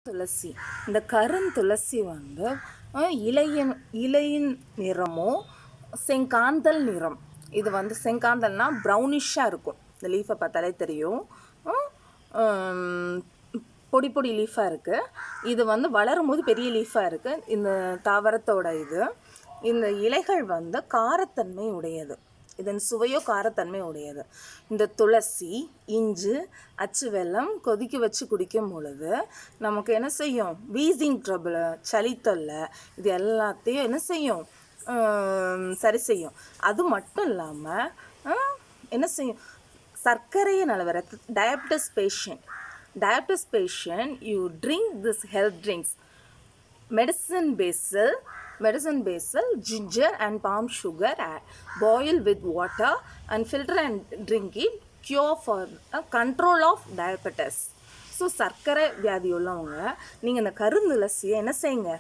துளசி. இந்த கருந்துளசி வந்து இலையின் நிறமோ செங்காந்தல் நிறம். இது வந்து செங்காந்தல்னா ப்ரௌனிஷாக இருக்கும். இந்த லீஃபை பார்த்தாலே தெரியும். பொடி பொடி லீஃபாக இருக்குது. இது வந்து வளரும் போது பெரிய லீஃபாக இருக்குது. இந்த தாவரத்தோட இந்த இலைகள் வந்து காரத்தன்மை உடையது. இதன் சுவையோ காரத்தன்மை உடையது. இந்த துளசி, இஞ்சி, அச்சு வெல்லம் கொதிக்க வச்சு குடிக்கும் பொழுது நமக்கு என்ன செய்யும்? வீசிங் ட்ரபிள், சளி தொல்லை, இது எல்லாத்தையும் என்ன செய்யும்? சரி செய்யும். அது மட்டும் இல்லாமல் என்ன செய்யும்? சர்க்கரையின் அளவு, diabetes patient, you drink this health drinks, medicine basil, ginger and palm sugar, boil with water and filter and drink it, cure for control of diabetes. So சர்க்கரை வியாதி உள்ளவங்க நீங்கள் இந்த கருந்துளசியை என்ன செய்யுங்க?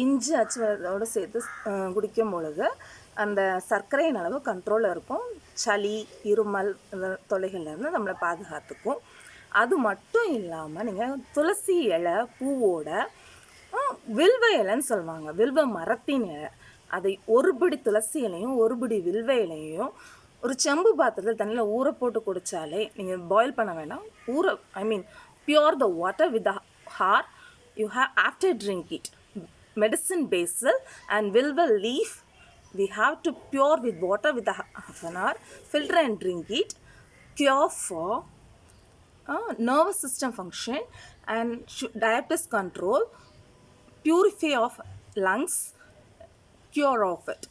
இஞ்சி அச்சுவோடு சேர்த்து குடிக்கும் பொழுது அந்த சர்க்கரையின் அளவு கண்ட்ரோலில் இருக்கும். சளி, இருமல் தொல்லைகள்லேருந்து நம்மளை பாதுகாத்துக்கும். அது மட்டும் இல்லாமல் நீங்கள் துளசி இலை பூவோட வில்வ இலைன்னு சொல்லுவாங்க, வில்வ மரத்தின் இலை, அதை ஒரு பிடி துளசி இலையும் ஒரு பிடி வில்வ இலையும் ஒரு செம்பு பாத்திரத்தில் தண்ணியில் ஊற போட்டு குடித்தாலே, நீங்கள் பாயில் பண்ண வேண்டாம், pure the water with the heart, you have after drink it, medicine basil and vilva leaf, we have to pure with water with a half an hour, filter and drink it, cure for nervous system function and diabetes control, purify of lungs, cure of it.